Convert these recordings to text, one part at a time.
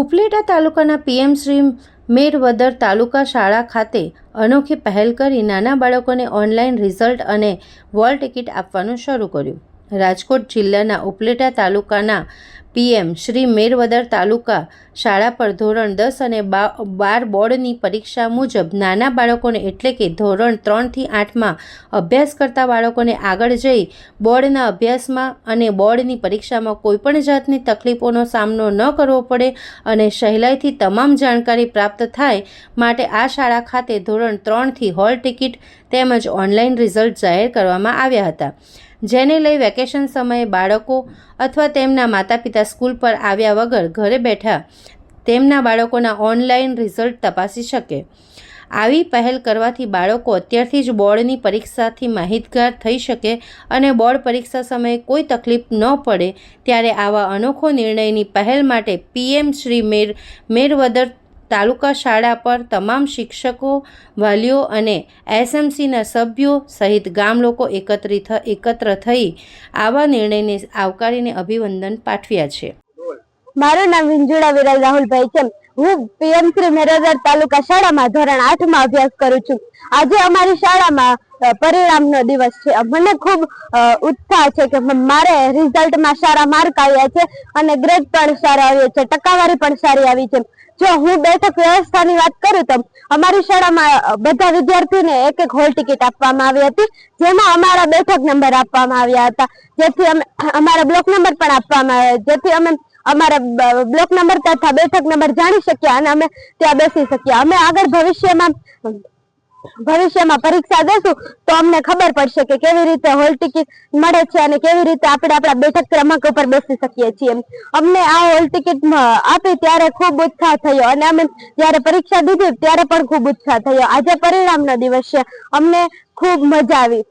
ઉપલેટા તાલુકાના પીએમ શ્રી મેરવદર તાલુકા શાળા ખાતે અનોખી પહેલ કરી નાના બાળકોને ઓનલાઈન રિઝલ્ટ અને વોલ ટિકિટ આપવાનું શરૂ કર્યું। રાજકોટ જિલ્લાના ઉપલેટા તાલુકાના પીએમ શ્રી મેરવદર તાલુકા શાળા પર ધોરણ 10 અને 12 બોર્ડની પરીક્ષા મુજબ નાના બાળકોને એટલે કે ધોરણ 3 થી 8માં અભ્યાસ કરતા બાળકોને આગળ જઈ બોર્ડના અભ્યાસમાં અને બોર્ડની પરીક્ષામાં કોઈપણ જાતની તકલીફોનો સામનો ન કરવો પડે અને સહેલાઈથી તમામ જાણકારી પ્રાપ્ત થાય માટે આ શાળા ખાતે ધોરણ 3 થી હોલ ટિકિટ તેમજ ઓનલાઈન રિઝલ્ટ જાહેર કરવામાં આવ્યા હતા, જેને લઈ વેકેશન સમયે બાળકો અથવા તેમના માતા પિતા સ્કૂલ પર આવ્યા વગર ઘરે બેઠા તેમના બાળકોના ઓનલાઈન રિઝલ્ટ તપાસી શકે। આવી પહેલ કરવાથી બાળકો અત્યારથી જ બોર્ડની પરીક્ષાથી માહિતગાર થઈ શકે અને બોર્ડ પરીક્ષા સમયે કોઈ તકલીફ ન પડે, ત્યારે આવા અનોખો નિર્ણયની પહેલ માટે પીએમ શ્રી મેરવદર તાલુકા શાળા પર તમામ શિક્ષકો, વાલીઓ અને એસએમસીના સભ્યો સહિત ગામ લોકો એકત્ર થઈ આવા નિર્ણયને આવકારીને અભિનંદન પાઠવ્યા છે। મારું નામ વિંજુડા વિરાજ રાહુલભાઈ છે। હું પીએમ શ્રી મેરવદર તાલુકા શાળામાં ધોરણ 8માં અભ્યાસ કરું છું। આજે અમારી શાળામાં પરિણામનો દિવસ છે। મને ખૂબ ઉત્સાહ છે કે મારે રિઝલ્ટમાં સારા માર્ક આવ્યા છે અને ગ્રેડ પણ સારા આવ્યો છે, ટકાવારી પણ સારી આવી છે। જો હું બેઠક વ્યવસ્થાની વાત કરું તો અમારી શાળામાં બધા વિદ્યાર્થીઓને એક હોલ ટિકિટ આપવામાં આવી હતી, જેમાં અમારા બેઠક નંબર આપવામાં આવ્યા હતા, જેથી અમારા બ્લોક નંબર પણ આપવામાં આવ્યા, જેથી અમે અમારા બ્લોક નંબર તથા બેઠક નંબર જાણી શક્યા અને અમે ત્યાં બેસી શક્યા। અમે આગળ ભવિષ્યમાં પરીક્ષા દેશું તો અમને ખબર પડશે કે કેવી રીતે હોલ ટિકિટ મળે છે અને કેવી રીતે આપણે આપણા બેઠક ક્રમાંક ઉપર બેસી શકીએ છીએ। અમને આ હોલ ટિકિટ આપી ત્યારે ખૂબ ઉત્સાહ થયો અને અમે જ્યારે પરીક્ષા દીધી ત્યારે પણ ખૂબ ઉત્સાહ થયો। આજે પરિણામનો દિવસ છે, અમને ખૂબ મજા આવી।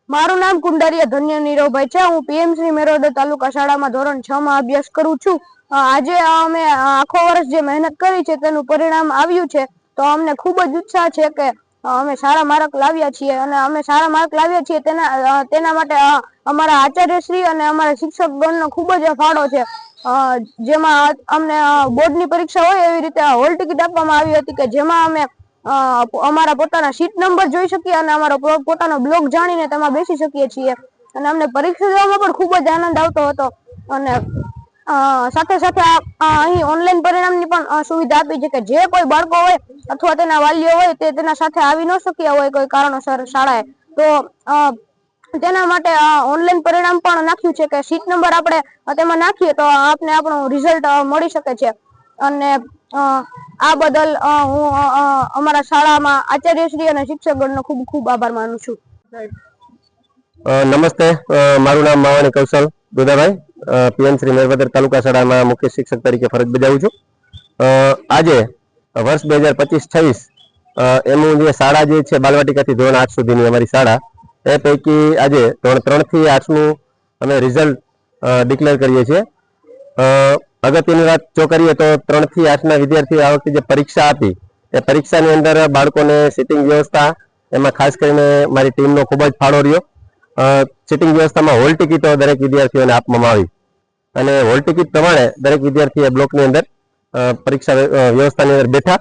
મારું નામ કુંડારિયા ધન્ય નીરવભાઈ છે। હું પીએમ શ્રી મેરવદર તાલુકા શાળામાં ધોરણ 6માં અભ્યાસ કરું છું। આજે અમે આખો વર્ષ જે મહેનત કરી છે તેનું પરિણામ આવ્યું છે, તો અમને ખૂબ જ ઉત્સાહ છે કે અમે સારા માર્ક લાવ્યા છીએ અને અમે સારા માર્ક લાવ્યા છીએ તેના માટે અમારા આચાર્યશ્રી અને અમારા શિક્ષકગણનો ખૂબ જ ફાળો છે। જેમાં અમને બોર્ડની પરીક્ષા હોય એવી રીતે હોલ ટિકિટ આપવામાં આવી હતી કે જેમાં અમે અમારા પોતાના સીટ નંબર જોઈ શકીએ અને અમારો પોતાનો બ્લોક જાણીને તેમાં બેસી શકીએ છીએ અને અમને પરીક્ષા દેવામાં પણ ખૂબ જ આનંદ આવતો હતો। અને સાથે સાથે અહીં ઓનલાઈન પરિણામની પણ સુવિધા આપી છે કે જે કોઈ બાળકો હોય અથવા તેના વાલીઓ હોય તે તેના સાથે આવી ન શક્યા હોય કોઈ કારણોસર શાળાએ, તો તેના માટે ઓનલાઈન પરિણામ પણ નાખ્યું છે કે સીટ નંબર આપણે તેમાં નાખીએ તો આપને આપણું રિઝલ્ટ મળી શકે છે। અને આ બદલ હું અમારા શાળામાં આચાર્યશ્રી અને શિક્ષકગણનો ખૂબ ખૂબ આભાર માનું છું। નમસ્તે, મારું નામ માવાણી કૌશલ દુદાભાઈ, પીએમ શ્રી મેરવદર તાલુકા શાળામાં મુખ્ય શિક્ષક તરીકે ફરજ બજાવું છું। આજે વર્ષ 2025-26 એમનું જે શાળા જે છે બાલવાટિકાથી ધોરણ 8 સુધીની અમારી શાળા, એ પૈકી આજે ધોરણ 3 થી 8નું અમે રિઝલ્ટ ડિક્લેર કરીએ છીએ। અગત્યની વાત જો કરીએ તો 3 થી 8ના વિદ્યાર્થીઓ આ વખતે જે પરીક્ષા આપી એ પરીક્ષાની અંદર બાળકોને સિટિંગ વ્યવસ્થા, એમાં ખાસ કરીને મારી ટીમનો ખૂબ જ ફાળો રહ્યો। સિટિંગ વ્યવસ્થામાં હોલ ટિકિટો દરેક વિદ્યાર્થીઓને આપવામાં આવી અને હોલ ટિકિટ પ્રમાણે દરેક વિદ્યાર્થીએ બ્લોકની અંદર પરીક્ષા વ્યવસ્થાની અંદર બેઠા।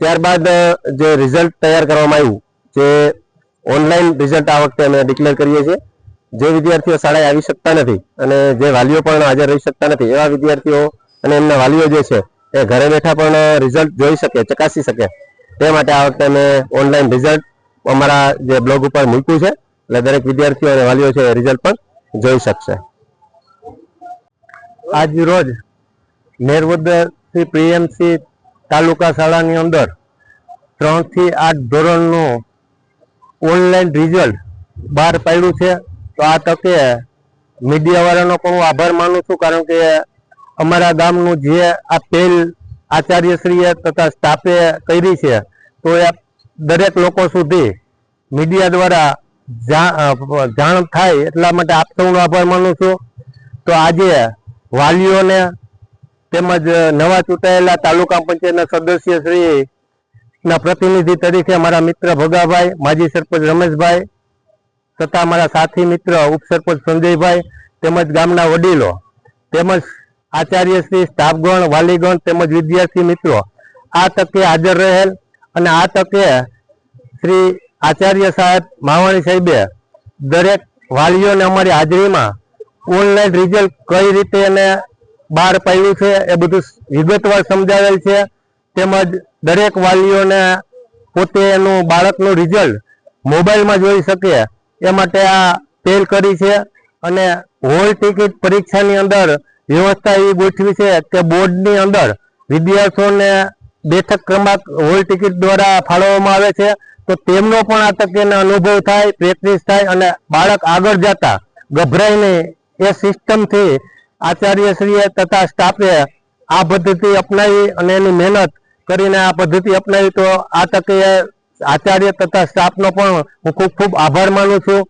ત્યારબાદ જે રિઝલ્ટ તૈયાર કરવામાં આવ્યું, જે ઓનલાઈન રિઝલ્ટ આ વખતે અમે ડિક્લેર કરીએ છીએ। જે વિદ્યાર્થીઓ શાળાએ આવી શકતા નથી અને જે વાલીઓ પણ હાજર રહી શકતા નથી એવા વિદ્યાર્થીઓ અને એમના વાલીઓ જે છે એ ઘરે બેઠા પણ રિઝલ્ટ જોઈ શકે, ચકાસી શકે, તે માટે આ વખતે અમે ઓનલાઈન રિઝલ્ટ અમારા જે બ્લોગ ઉપર મૂક્યું છે, એટલે દરેક વિદ્યાર્થીઓ અને વાલીઓ છે રિઝલ્ટ પણ જોઈ શકશે। આજ રોજ મેરવદર થી પીએમસી તાલુકા શાળાની અંદર 3 થી 8 ધોરણનું ઓનલાઈન રિઝલ્ટ બહાર પાડ્યું છે। તો આ તકે મીડિયા વાળાનો પણ હું આભાર માનું છું, કારણ કે અમારા ગામનું જે આ પહેલ આચાર્યશ્રીએ તથા સ્ટાફે કરી છે તો એ દરેક લોકો સુધી મીડિયા દ્વારા જાણ થાય એટલા માટે આપ સૌનો આભાર માનું છું। તો આજે વાલીઓને તેમજ નવા ચૂંટાયેલા તાલુકા પંચાયતના સદસ્યશ્રી ના પ્રતિનિધિ તરીકે મારા મિત્ર ભગાભાઈ, માજી સરપંચ રમેશભાઈ તથા અમારા સાથી મિત્ર ઉપસરપંચ સંજયભાઈ તેમજ ગામના વડીલો તેમજ આચાર્યશ્રી, સ્ટાફગણ, વાલીગણ તેમજ વિદ્યાર્થી મિત્રો આ તકે હાજર રહેલ અને આ તકે શ્રી આચાર્ય સાહેબ માવાણી સાહેબે દરેક વાલીઓને અમારી હાજરીમાં ઓનલાઈન રિઝલ્ટ કઈ રીતે એને બહાર પાડ્યું છે એ બધું વિગતવાર સમજાવેલ છે. તેમજ દરેક વાલીઓને પોતે એનું બાળકનું રિઝલ્ટ મોબાઈલમાં જોઈ શકે એ માટે આ પહેલ કરી છે. અને હોલ ટિકિટ પરીક્ષાની અંદર વ્યવસ્થા એવી ગોઠવી છે કે બોર્ડની અંદર વિદ્યાર્થીઓને બેઠક ક્રમાંક હોલ ટિકિટ દ્વારા ફાળવવામાં આવે છે, તો તેમનો પણ આ તકે અનુભવ થાય, પ્રેક્ટિસ થાય અને બાળક આગળ જતા ગભરાય નહીં એ સિસ્ટમથી આચાર્યશ્રીએ તથા સ્ટાફે આ પદ્ધતિ અપનાવી અને એની મહેનત કરીને આ પદ્ધતિ અપનાવી. તો આ તકે આચાર્ય તથા સ્ટાફનો પણ હું ખૂબ ખૂબ આભાર માનું છું.